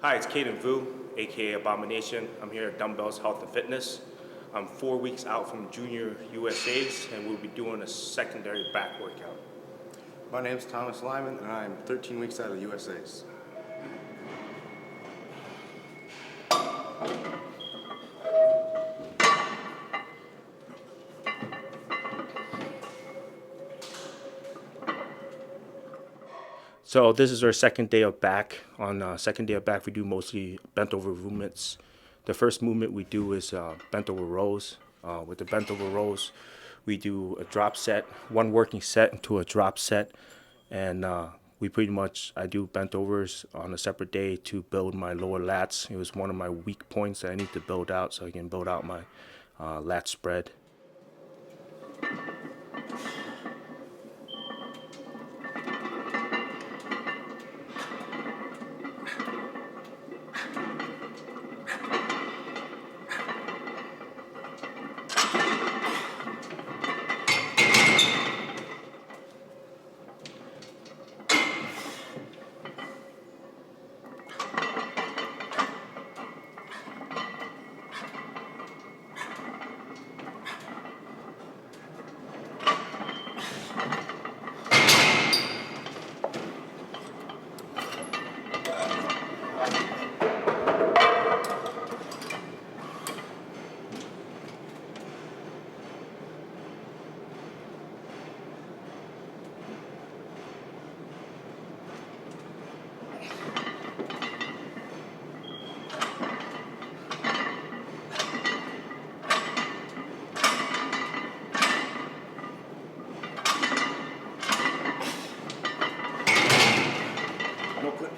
Hi, it's Kaden Vu, aka Abomination. I'm here at Dumbbells Health and Fitness. I'm 4 weeks out from Junior USA's, and we'll be doing a secondary back workout. My name's Thomas Lyman, and I'm 13 weeks out of the USA's. So this is our second day of back. On second day of back, we do mostly bent over movements. The first movement we do is bent over rows. With the bent over rows, we do a drop set, one working set into a drop set, and I do bent overs on a separate day to build my lower lats. It was one of my weak points that I need to build out so I can build out my lat spread. No clip.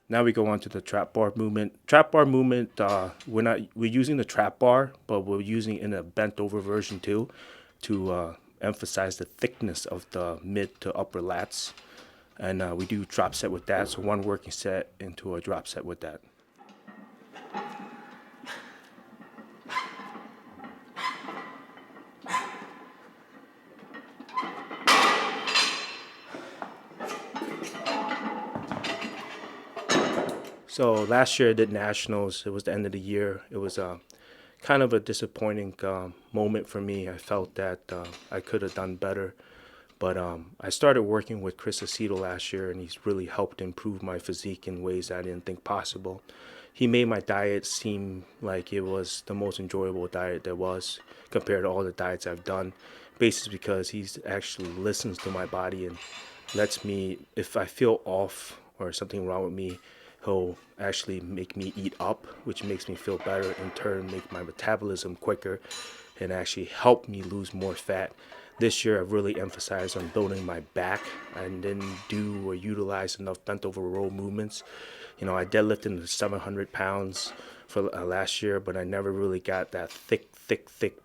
Now we go on to the trap bar movement. Trap bar movement, we're using the trap bar, but we're using it in a bent over version too, to emphasize the thickness of the mid to upper lats. And we do drop set with that, so one working set into a drop set with that. So last year I did nationals. It was the end of the year. It was kind of a disappointing moment for me. I felt that I could have done better. But I started working with Chris Aceto last year, and he's really helped improve my physique in ways I didn't think possible. He made my diet seem like it was the most enjoyable diet there was compared to all the diets I've done, basically because he's actually listens to my body and lets me, if I feel off or something wrong with me, he'll actually make me eat up, which makes me feel better, in turn make my metabolism quicker and actually help me lose more fat. This year I've really emphasized on building my back. I didn't do or utilize enough bent over row movements. You know, I deadlifted the 700 pounds for last year, but I never really got that thick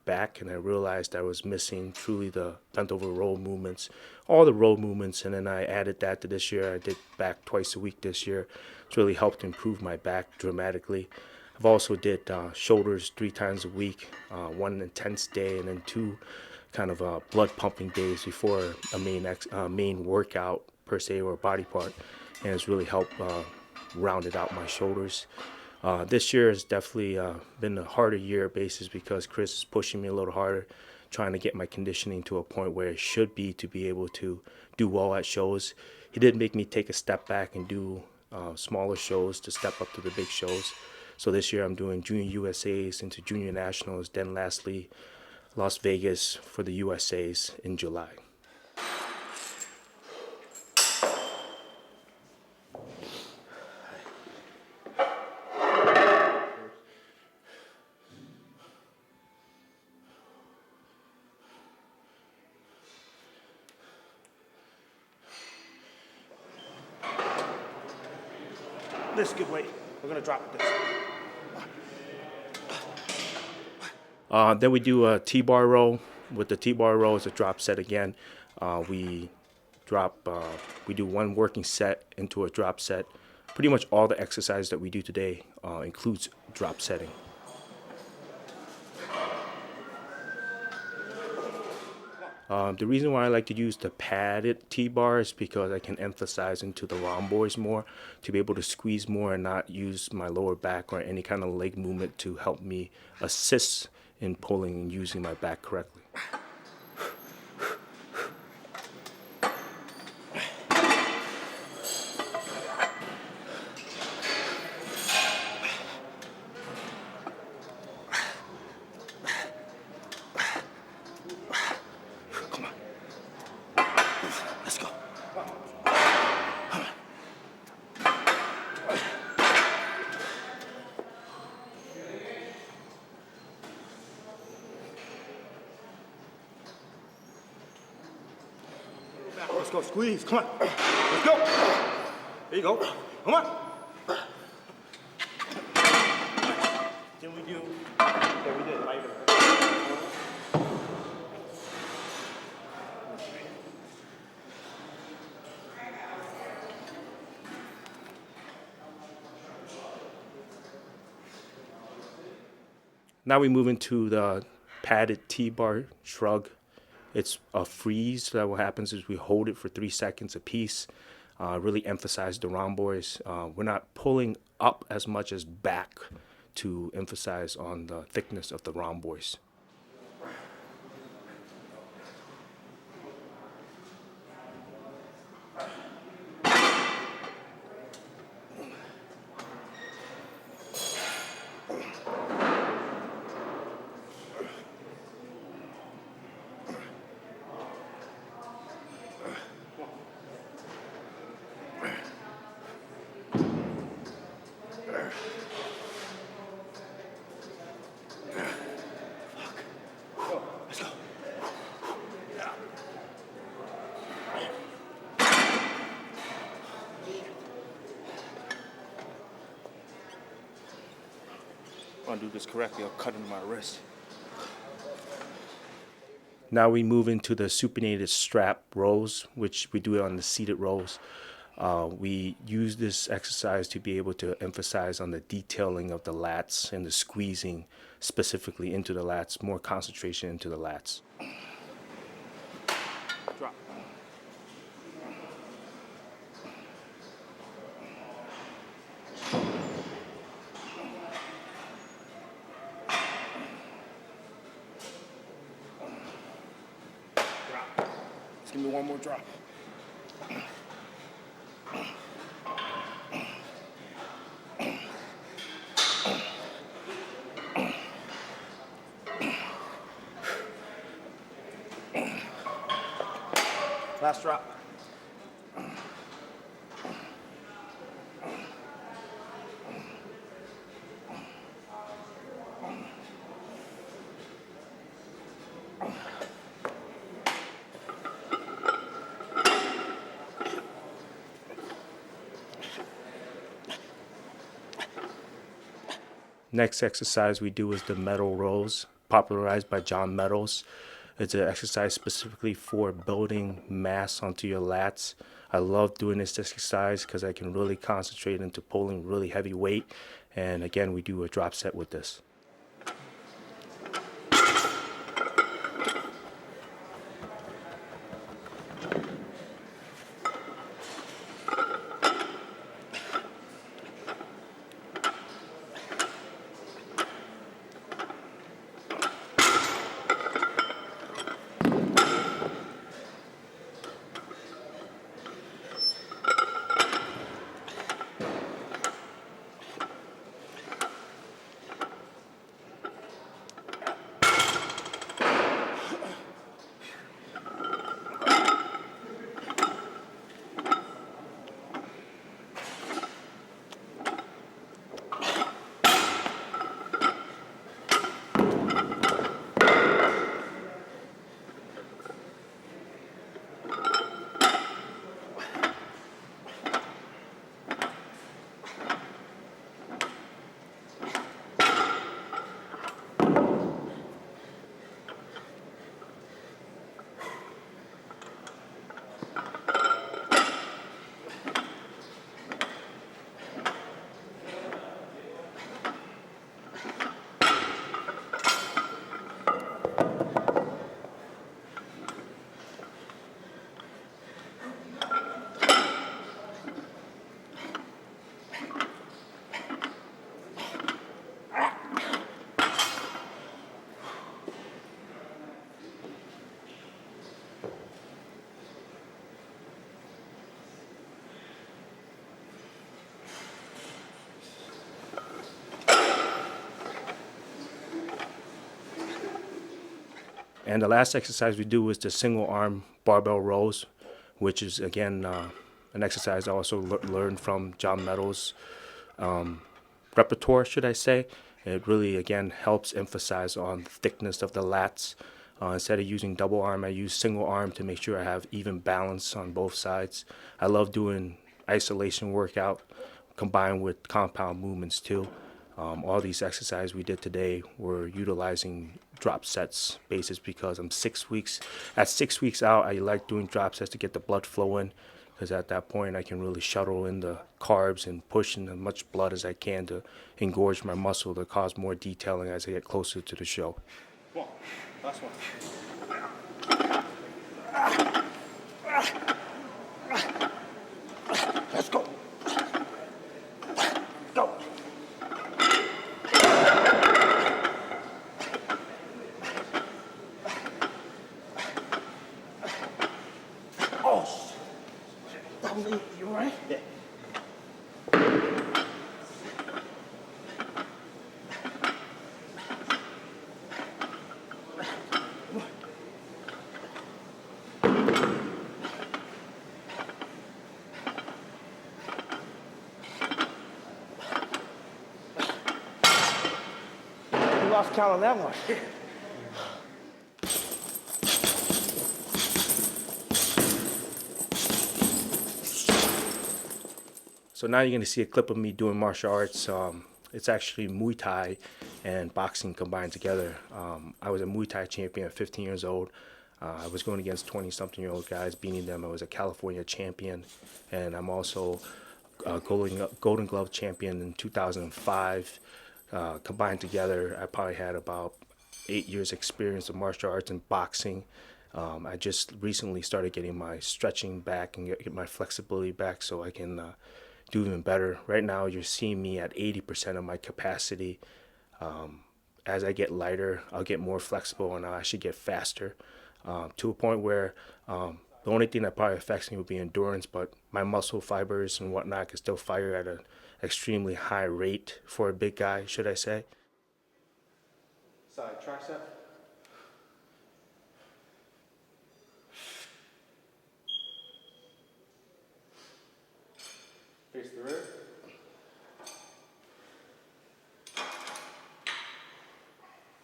back, and I realized I was missing truly the bent over row movements, all the row movements, and then I added that to this year. I did back twice a week this year. It's really helped improve my back dramatically. I've also did shoulders 3 times a week, one intense day and then 2 kind of blood pumping days before a main workout per se or a body part, and it's really helped rounded out my shoulders. This year has definitely been a harder year basis because Chris is pushing me a little harder, trying to get my conditioning to a point where it should be to be able to do well at shows. He did make me take a step back and do smaller shows to step up to the big shows. So this year I'm doing Junior USA's into Junior Nationals, then lastly Las Vegas for the USA's in July. This good weight. We're gonna drop this. Then we do a T-bar row. With the T-bar row, it's a drop set again. We do one working set into a drop set. Pretty much all the exercise that we do today includes drop setting. The reason why I like to use the padded T-bar is because I can emphasize into the rhomboids more, to be able to squeeze more and not use my lower back or any kind of leg movement to help me assist in pulling and using my back correctly. Let's go. Let's go, squeeze, come on. Let's go. There you go. Come on. Then we do, we did lighter. Now we move into the padded T-bar shrug. It's a freeze. So what happens is we hold it for 3 seconds a piece. Really emphasize the rhomboids. We're not pulling up as much as back to emphasize on the thickness of the rhomboids. I want to do this correctly, I'll cut into my wrist. Now we move into the supinated strap rows, which we do it on the seated rows. We use this exercise to be able to emphasize on the detailing of the lats and the squeezing specifically into the lats, more concentration into the lats. Drop. Just give me one more drop. Last drop. Next exercise we do is the metal rows, popularized by John Meadows. It's an exercise specifically for building mass onto your lats. I love doing this exercise because I can really concentrate into pulling really heavy weight. And again, we do a drop set with this. And the last exercise we do is the single arm barbell rows, which is again an exercise I also learned from John Meadows' repertoire, should I say. It really again helps emphasize on the thickness of the lats. Instead of using double arm, I use single arm to make sure I have even balance on both sides. I love doing isolation workout combined with compound movements too. All these exercises we did today were utilizing drop sets basis because I'm 6 weeks. At 6 weeks out, I like doing drop sets to get the blood flowing because at that point I can really shuttle in the carbs and push in as much blood as I can to engorge my muscle to cause more detailing as I get closer to the show. Come on, last one. Let's go. Go. Oh, shit. You all right? Yeah. You lost count on that one. So now you're going to see a clip of me doing martial arts. It's actually Muay Thai and boxing combined together. I was a Muay Thai champion at 15 years old. I was going against 20-something-year-old guys, beating them. I was a California champion, and I'm also a Golden Glove champion in 2005. Combined together, I probably had about 8 years experience of martial arts and boxing. I just recently started getting my stretching back and get my flexibility back so I can do even better. Right now, you're seeing me at 80% of my capacity. As I get lighter, I'll get more flexible and I'll actually get faster to a point where the only thing that probably affects me would be endurance, but my muscle fibers and whatnot can still fire at an extremely high rate for a big guy, should I say. Side tricep. Face the rear.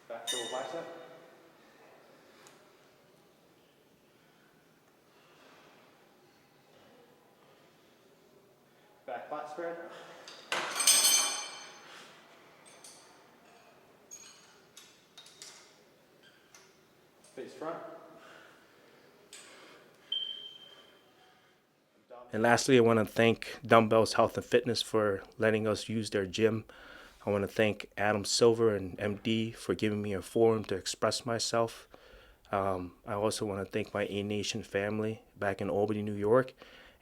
Back double bicep. Back flat spread. Face front. And lastly, I want to thank Dumbbells Health and Fitness for letting us use their gym. I want to thank Adam Silver and MD for giving me a forum to express myself. I also want to thank my A Nation family back in Albany, New York.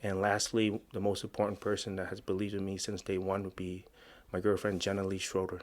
And lastly, the most important person that has believed in me since day one would be my girlfriend, Jenna Lee Schroeder.